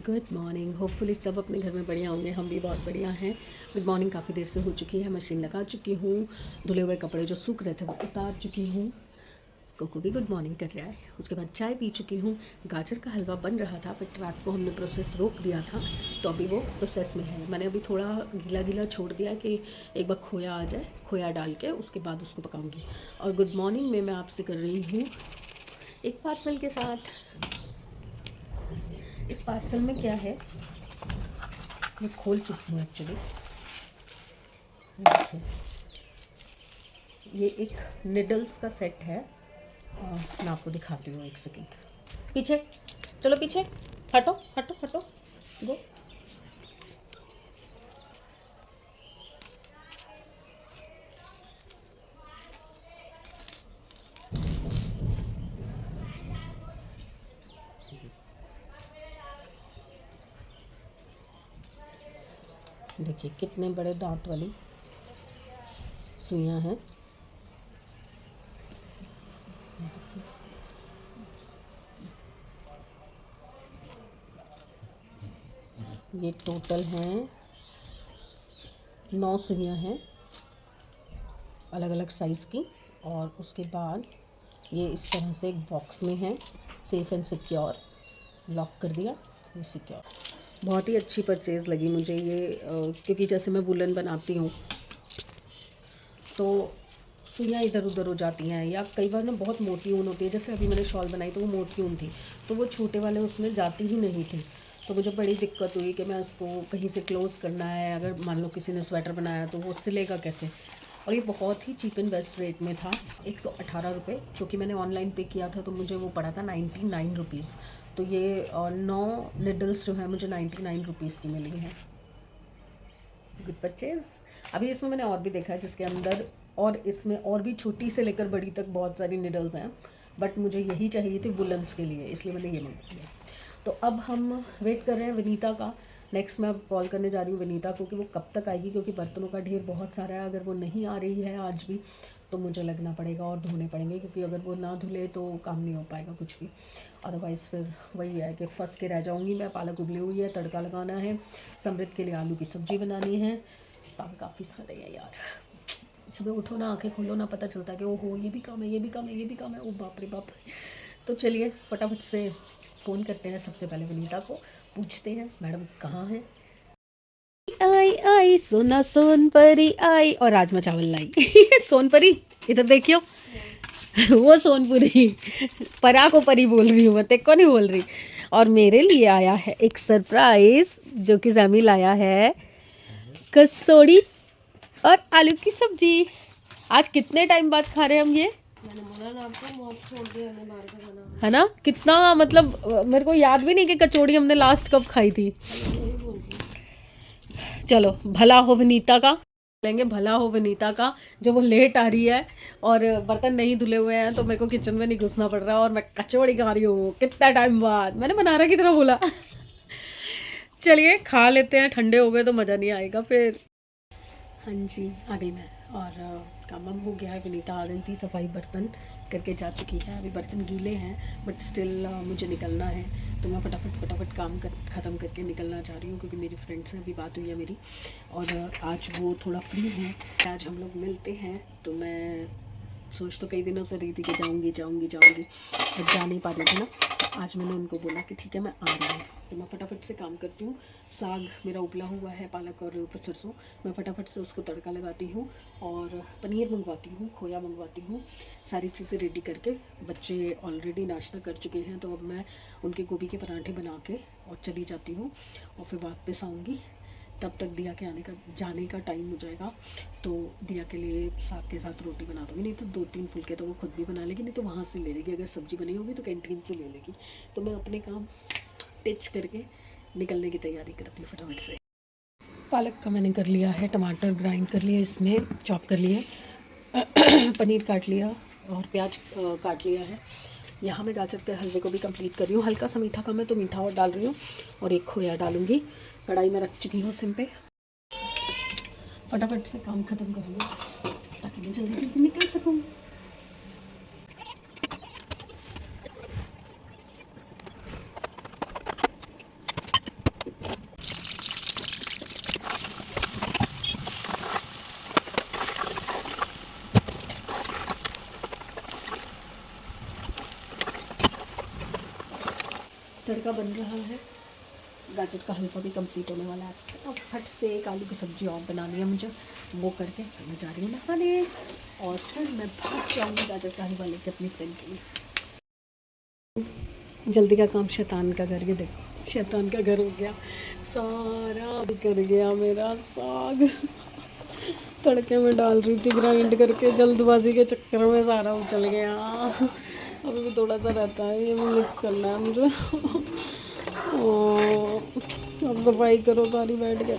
Good morning. Hopefully सब अपने घर में बढ़िया होंगे, हम भी बहुत बढ़िया हैं। Good morning. काफ़ी देर से हो चुकी है, मशीन लगा चुकी हूँ, धुले हुए कपड़े जो सूख रहे थे वो उतार चुकी हूँ। कोको भी गुड मॉर्निंग कर रहा है। उसके बाद चाय पी चुकी हूँ। गाजर का हलवा बन रहा था, फिर रात को हमने प्रोसेस रोक दिया था, तो अभी वो प्रोसेस में है। मैंने अभी थोड़ा गीला गीला छोड़ दिया कि एक बार खोया आ जाए, खोया डाल के उसके बाद उसको पकाऊंगी। और गुड मॉर्निंग में मैं आपसे कर रही हूँ एक पार्सल के साथ। इस पार्सल में क्या है, मैं खोल चुकी हूँ एक्चुअली। देखिए, ये एक निडल्स का सेट है। मैं आपको दिखाती हूँ, एक सेकेंड। पीछे चलो, पीछे हटो हटो हटो, गो। देखिए कितने बड़े दांत वाली सुइयां हैं। ये टोटल हैं 9 सुइयां हैं, अलग अलग साइज़ की। और उसके बाद ये इस तरह से एक बॉक्स में है, सेफ़ एंड सिक्योर। लॉक कर दिया, ये सिक्योर। बहुत ही अच्छी परचेज़ लगी मुझे ये, क्योंकि जैसे मैं वुलन बनाती हूँ तो सुइयाँ इधर उधर हो जाती हैं, या कई बार ना बहुत मोटी ऊन होती है। जैसे अभी मैंने शॉल बनाई तो वो मोटी ऊन थी, तो वो छोटे वाले उसमें जाती ही नहीं थी। तो मुझे बड़ी दिक्कत हुई कि मैं उसको कहीं से क्लोज़ करना है। अगर मान लो किसी ने स्वेटर बनाया तो वो सिलेगा कैसे। और ये बहुत ही चीप एंड बेस्ट रेट में था, 118 रुपये। जो कि मैंने ऑनलाइन पे किया था तो मुझे वो पड़ा था 99 रुपीज़। तो ये 9 निडल्स जो है मुझे 99 रुपीज़ की मिली हैं। Good purchase. अभी इसमें मैंने और भी देखा है जिसके अंदर, और इसमें और भी छोटी से लेकर बड़ी तक बहुत सारी निडल्स हैं, बट मुझे यही चाहिए थी वुलन्स के लिए, इसलिए मैंने ये मंगा लिया। तो अब हम वेट कर रहे हैं विनीता का। नेक्स्ट मैं अब कॉल करने जा रही हूँ विनीता को कि वो कब तक आएगी, क्योंकि बर्तनों का ढेर बहुत सारा है। अगर वो नहीं आ रही है आज भी तो मुझे लगना पड़ेगा और धोने पड़ेंगे, क्योंकि अगर वो ना धुले तो काम नहीं हो पाएगा कुछ भी। अदरवाइज़ फिर वही है कि फंस के रह जाऊँगी मैं। पालक उबली हुई है, तड़का लगाना है, समृद्ध के लिए आलू की सब्ज़ी बनानी है। काम काफ़ी सारे हैं यार। सुबह उठो ना, आंखें खोलो ना, पता चलता है कि ओहो ये भी काम है, ये भी काम है, ये भी काम है, ओ बाप रे बाप। तो चलिए फटाफट से फ़ोन करते हैं। सबसे पहले विनीता को पूछते हैं मैडम कहाँ हैं। आई आई सोना सोन परी आई, और राजमा चावल लाई। सोन परी इधर देखियो। वो सोनपुरी, परा को परी बोल रही हूँ मैं, तेको नहीं बोल रही। और मेरे लिए आया है एक सरप्राइज, जो कि जैमी लाया है, कचौड़ी और आलू की सब्जी। आज कितने टाइम बाद खा रहे हैं हम ये। मैंने बोला ना आपको, मौत छोड़ दिया हमने बाहर का खाना, है ना। कितना मतलब मेरे को याद भी नहीं कि कचौड़ी हमने लास्ट कब खाई थी। चलो भला हो विनीता का, लेंगे भला हो विनीता का, जो वो लेट आ रही है और बर्तन नहीं धुले हुए हैं, तो मेरे को किचन में नहीं घुसना पड़ रहा, और मैं कचौड़ी खा रही हूँ कितना टाइम बाद। मैंने बनारा की तरह बोला। चलिए खा लेते हैं, ठंडे हो गए तो मज़ा नहीं आएगा फिर। हाँ जी, आ गई मैं। और काम वाम हो गया है। विनीता आ गई थी, सफाई बर्तन करके जा चुकी है। अभी बर्तन गीले हैं बट स्टिल मुझे निकलना है, तो मैं फटाफट काम ख़त्म करके निकलना चाह रही हूँ, क्योंकि मेरी फ्रेंड से अभी बात हुई है मेरी, और आज वो थोड़ा फ्री है। आज हम लोग मिलते हैं, तो मैं सोच तो कई दिनों से रही थी कि जाऊँगी बट जा नहीं पा रही थी ना। आज मैंने उनको बोला कि ठीक है मैं आ रही हूँ, तो मैं फटाफट से काम करती हूँ। साग मेरा उबला हुआ है, पालक और सरसों, मैं फटाफट से उसको तड़का लगाती हूँ, और पनीर मंगवाती हूँ, खोया मंगवाती हूँ, सारी चीज़ें रेडी करके। बच्चे ऑलरेडी नाश्ता कर चुके हैं, तो अब मैं उनके गोभी के पराठे बना के और चली जाती हूँ, और फिर वापस आऊँगी। तब तक दिया के जाने का टाइम हो जाएगा, तो दिया के लिए साग के साथ रोटी बना दूँगी। नहीं तो 2-3 फुलके तो वो खुद भी बना लेगी, नहीं तो वहाँ से ले लेगी। अगर सब्ज़ी बनी होगी तो कैंटीन से ले लेगी। तो मैं अपने काम टिच करके निकलने की तैयारी करती हूँ फटाफट से। पालक का मैंने कर लिया है, टमाटर ग्राइंड कर लिया, इसमें चॉप कर लिए, पनीर काट लिया और प्याज काट लिया है। यहाँ मैं गाजर के हलवे को भी कंप्लीट कर रही हूँ। हल्का सा मीठा कम है तो मीठा और डाल रही हूँ, और एक खोया डालूँगी। कढ़ाई में रख चुकी हूँ सिम पे। फटाफट से काम ख़त्म करूँगी ताकि मैं जल्दी जल्दी निकल सकूँ। तड़का बन रहा है, गाजर का हलवा भी कंप्लीट होने वाला है। अब फट से एक आलू की सब्ज़ी और बनानी है मुझे, वो करके फिर मैं जा रही हूँ नहाने और फिर मैं भाग जाऊँगी गाजर का हलवा लेकर अपनी फ्रेंड के लिए। जल्दी का काम शैतान का घर, ये देखो शैतान का घर हो गया सारा, बिखर गया मेरा साग। तड़के में डाल रही थी ग्राइंड करके, जल्दबाजी के चक्कर में सारा उछल गया। अभी भी थोड़ा सा रहता है, ये भी मिक्स करना है मुझे। अब सफाई करो सारी बैठ के।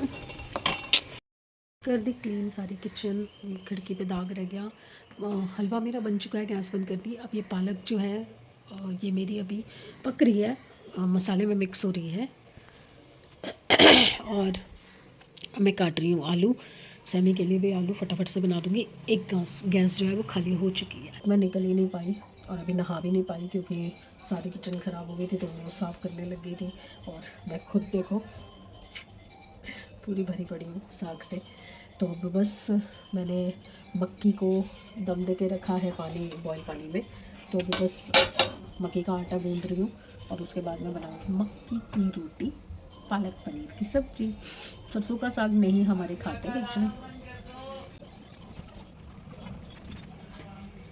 कर दी क्लीन सारी किचन, खिड़की पे दाग रह गया। हलवा मेरा बन चुका है, गैस बंद कर दी। अब ये पालक जो है ये मेरी अभी पक रही है, मसाले में मिक्स हो रही है। और मैं काट रही हूँ आलू, सैमी के लिए भी आलू फटाफट से बना दूँगी। एक गैस जो है वो खाली हो चुकी है। मैं निकल ही नहीं पाई और अभी नहा भी नहीं पाई क्योंकि सारी किचन ख़राब हो गई थी, तो वो साफ़ करने लग गई थी। और मैं खुद देखो पूरी भरी पड़ी हूँ साग से। तो अब बस मैंने मक्की को दम दे के रखा है पानी, बॉयल पानी में। तो अभी बस मक्की का आटा गूंद रही हूँ और उसके बाद मैं बनाऊँगी मक्की की रोटी, पालक पनीर की सब्ज़ी। सरसों का साग नहीं हमारे खाते एक्चुअली,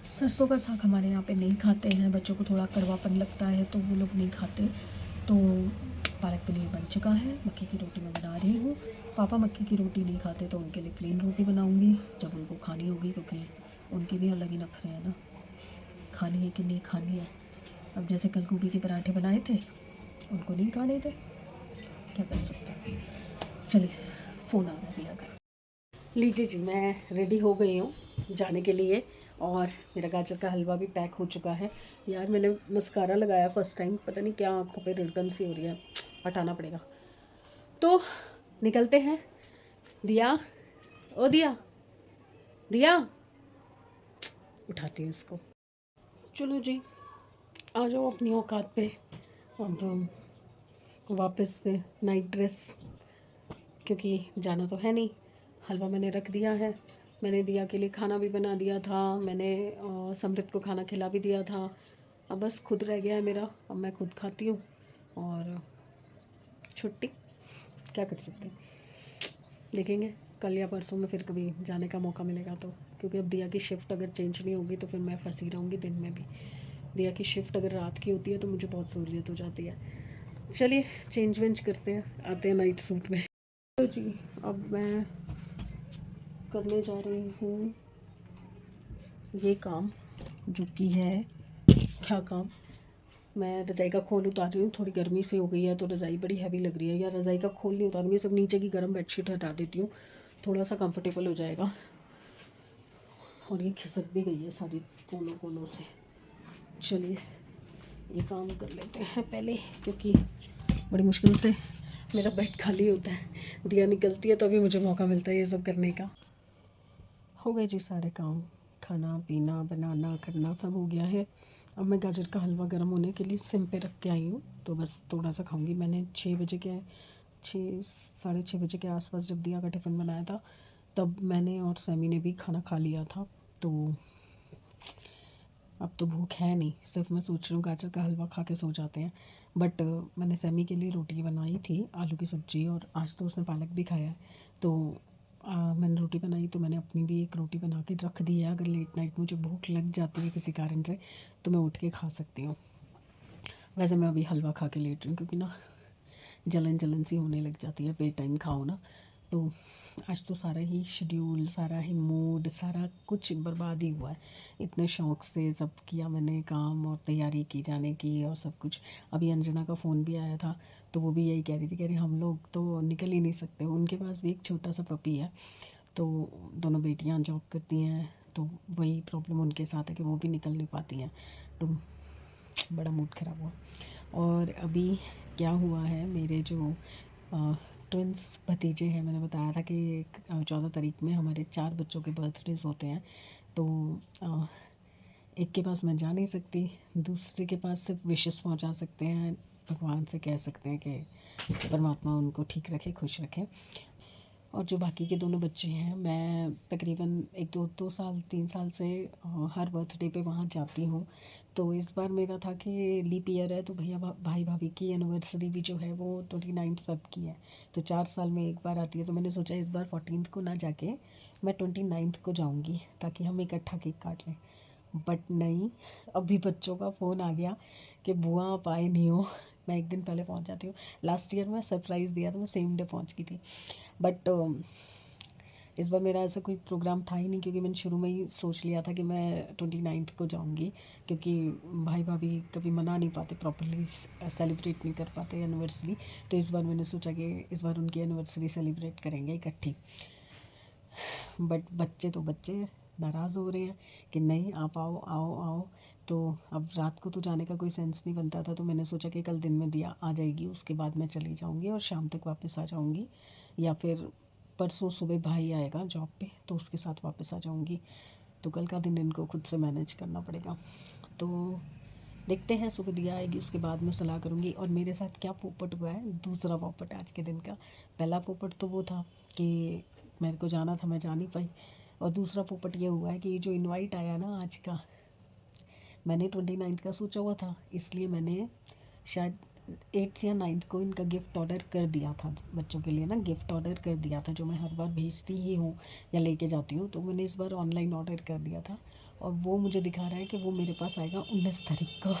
सरसों का साग हमारे यहाँ पे नहीं खाते हैं, बच्चों को थोड़ा कड़वापन लगता है तो वो लोग नहीं खाते। तो पालक पनीर बन चुका है, मक्की की रोटी मैं बना रही हूँ। पापा मक्की की रोटी नहीं खाते तो उनके लिए प्लेन रोटी बनाऊँगी जब उनको खानी होगी, क्योंकि उनके भी अलग ही नखरे हैं ना, खानी है कि नहीं खानी है। अब जैसे कल गोभी के पराठे बनाए थे, उनको नहीं खाने थे, क्या कर सकते हैं। चलिए फ़ोन आ रहा दिया का। लीजिए जी, मैं रेडी हो गई हूँ जाने के लिए और मेरा गाजर का हलवा भी पैक हो चुका है। यार मैंने मस्कारा लगाया फ़र्स्ट टाइम, पता नहीं क्या आँखों पे रिड़कन सी हो रही है, हटाना पड़ेगा। तो निकलते हैं। दिया, ओ दिया, दिया, उठाती हूँ इसको। चलो जी, आ जाओ अपनी औकात पे। अब वापस से नाइट ड्रेस, क्योंकि जाना तो है नहीं। हलवा मैंने रख दिया है, मैंने दिया के लिए खाना भी बना दिया था, मैंने समृत को खाना खिला भी दिया था। अब बस खुद रह गया है मेरा, अब मैं खुद खाती हूँ और छुट्टी, क्या कर सकते हैं। देखेंगे कल या परसों में फिर कभी जाने का मौका मिलेगा तो, क्योंकि अब दिया की शिफ्ट अगर चेंज नहीं होगी तो फिर मैं फंसी रहूँगी दिन में भी। दिया की शिफ्ट अगर रात की होती है तो मुझे बहुत सहूलियत हो जाती है। चलिए चेंज वेंज करते हैं, आते हैं नाइट सूट में। तो जी अब मैं करने जा रही हूँ ये काम, जो कि है क्या काम, मैं रज़ाई का खोल उतार रही हूँ। थोड़ी गर्मी से हो गई है तो रज़ाई बड़ी हैवी लग रही है, या रज़ाई का खोल नहीं उतारूँगी, सब नीचे की गर्म बेडशीट हटा देती हूँ, थोड़ा सा कंफर्टेबल हो जाएगा। और ये खिसक भी गई है सारी कोनों कोनों से। चलिए ये काम कर लेते हैं पहले, क्योंकि बड़ी मुश्किल से मेरा बेड खाली होता है, दिया निकलती है तो अभी मुझे मौका मिलता है ये सब करने का। हो गए जी सारे काम, खाना पीना बनाना करना सब हो गया है। अब मैं गाजर का हलवा गर्म होने के लिए सिम पे रख के आई हूँ, तो बस थोड़ा सा खाऊंगी। मैंने 6 बजे के 6 साढ़े 6 बजे के आसपास जब दिया का टिफ़िन बनाया था, तब मैंने और सैमी ने भी खाना खा लिया था। तो अब तो भूख है नहीं, सिर्फ मैं सोच रही हूँ गाजर का हलवा खा के सो जाते हैं। बट मैंने सैमी के लिए रोटी बनाई थी, आलू की सब्ज़ी, और आज तो उसने पालक भी खाया है। तो मैंने रोटी बनाई तो मैंने अपनी भी एक रोटी बना के रख दी है, अगर लेट नाइट मुझे भूख लग जाती है किसी कारण से तो मैं उठ के खा सकती हूँ। वैसे मैं अभी हलवा खा के लेट रही हूँ, क्योंकि ना जलन जलन सी होने लग जाती है बे टाइम खाओ ना। तो आज तो सारा ही शेड्यूल, सारा ही मूड, सारा कुछ बर्बाद ही हुआ है। इतने शौक़ से सब किया मैंने काम और तैयारी की जाने की और सब कुछ। अभी अंजना का फ़ोन भी आया था, तो वो भी यही कह रही हम लोग तो निकल ही नहीं सकते। उनके पास भी एक छोटा सा पपी है, तो दोनों बेटियां जॉब करती हैं, तो वही प्रॉब्लम उनके साथ है कि वो भी निकल नहीं पाती हैं। तो बड़ा मूड ख़राब हुआ। और अभी क्या हुआ है, मेरे जो ट्विंस भतीजे हैं, मैंने बताया था कि 14 तारीख में हमारे 4 बच्चों के बर्थडेज होते हैं। तो एक के पास मैं जा नहीं सकती, दूसरे के पास सिर्फ विशेस पहुंचा सकते हैं, भगवान से कह सकते हैं कि परमात्मा उनको ठीक रखे, खुश रखे। और जो बाकी के दोनों बच्चे हैं, मैं तकरीबन एक दो 2 साल 3 साल से हर बर्थडे पे वहाँ जाती हूँ। तो इस बार मेरा था कि लीप ईयर है, तो भैया भाई भाभी की एनिवर्सरी भी जो है वो 29 फ़रवरी की है। तो 4 साल में एक बार आती है, तो मैंने सोचा इस बार 14 को ना जाके मैं 29 को जाऊँगी, ताकि हम इकट्ठा केक काट लें। बट नहीं, अभी बच्चों का फ़ोन आ गया कि बुआ आप आए नहीं हो। मैं एक दिन पहले पहुंच जाती हूँ। लास्ट ईयर मैं सरप्राइज़ दिया, तो मैं सेम डे पहुंच गई थी। बट इस बार मेरा ऐसा कोई प्रोग्राम था ही नहीं, क्योंकि मैंने शुरू में ही सोच लिया था कि मैं 29 को जाऊंगी, क्योंकि भाई भाभी कभी मना नहीं पाते, प्रॉपरली सेलिब्रेट नहीं कर पाते एनिवर्सरी। तो इस बार मैंने सोचा कि इस बार उनकी एनिवर्सरी सेलिब्रेट करेंगे इकट्ठी। बट बच्चे तो बच्चे नाराज़ हो रहे हैं कि नहीं आप आओ आओ आओ। तो अब रात को तो जाने का कोई सेंस नहीं बनता था, तो मैंने सोचा कि कल दिन में दिया आ जाएगी, उसके बाद मैं चली जाऊंगी और शाम तक वापस आ जाऊंगी, या फिर परसों सुबह भाई आएगा जॉब पे, तो उसके साथ वापस आ जाऊंगी। तो कल का दिन इनको खुद से मैनेज करना पड़ेगा। तो देखते हैं, सुबह दिया आएगी उसके बाद मैं सलाह करूँगी। और मेरे साथ क्या पोपट हुआ है, दूसरा पोपट आज के दिन का। पहला पोपट तो वो था कि मेरे को जाना था, मैं जा नहीं पाई। और दूसरा पोपट ये हुआ है कि ये जो इनवाइट आया ना आज का, मैंने 29 का सोचा हुआ था, इसलिए मैंने शायद 8 या 9 को इनका गिफ्ट ऑर्डर कर दिया था। बच्चों के लिए ना गिफ्ट ऑर्डर कर दिया था, जो मैं हर बार भेजती ही हूँ या लेके जाती हूँ, तो मैंने इस बार ऑनलाइन ऑर्डर कर दिया था। और वो मुझे दिखा रहा है कि वो मेरे पास आएगा 19 तारीख को।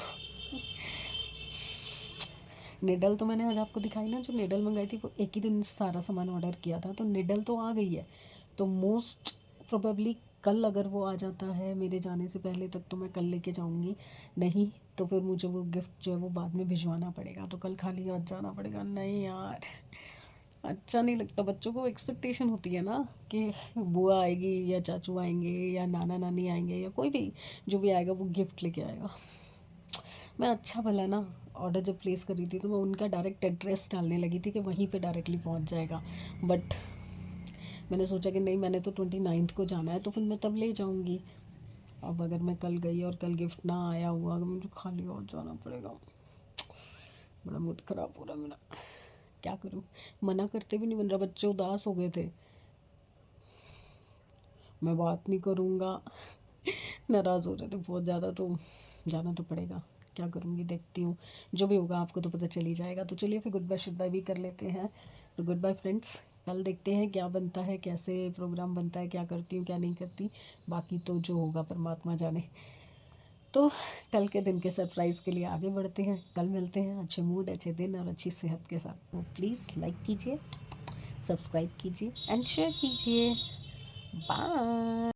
निडल तो मैंने आज आपको दिखाई ना, जो निडल मंगाई थी वो एक ही दिन सारा सामान ऑर्डर किया था, तो निडल तो आ गई है। तो मोस्ट प्रोबेबली कल अगर वो आ जाता है मेरे जाने से पहले तक, तो मैं कल लेके जाऊंगी। नहीं तो फिर मुझे वो गिफ्ट जो है वो बाद में भिजवाना पड़ेगा, तो कल खाली हाथ जाना पड़ेगा। नहीं यार, अच्छा नहीं लगता। बच्चों को एक्सपेक्टेशन होती है ना कि बुआ आएगी या चाचू आएंगे या नाना नानी आएंगे या कोई भी जो भी आएगा वो गिफ्ट लेके आएगा। मैं अच्छा भला ना ऑर्डर जब प्लेस करी थी, तो मैं उनका डायरेक्ट एड्रेस डालने लगी थी कि वहीं पे डायरेक्टली पहुंच जाएगा। बट मैंने सोचा कि नहीं, मैंने तो 29 को जाना है, तो फिर मैं तब ले जाऊंगी। अब अगर मैं कल गई और कल गिफ्ट ना आया हुआ, तो मुझे खाली और जाना पड़ेगा। बड़ा मूड ख़राब हो रहा है मेरा, क्या करूं। मना करते भी नहीं बन रहा, बच्चे उदास हो गए थे। मैं बात नहीं करूँगा, नाराज़ हो रहे थे बहुत ज़्यादा, तो जाना तो पड़ेगा। क्या करूँगी, देखती हूँ जो भी होगा आपको तो पता चल ही जाएगा। तो चलिए फिर गुड बाय शुड बाय भी कर लेते हैं। तो गुड बाय फ्रेंड्स, कल देखते हैं क्या बनता है, कैसे प्रोग्राम बनता है, क्या करती हूँ क्या नहीं करती। बाकी तो जो होगा परमात्मा जाने। तो कल के दिन के सरप्राइज़ के लिए आगे बढ़ते हैं। कल मिलते हैं अच्छे मूड, अच्छे दिन और अच्छी सेहत के साथ। तो प्लीज़ लाइक कीजिए, सब्सक्राइब कीजिए एंड शेयर कीजिए। बाय।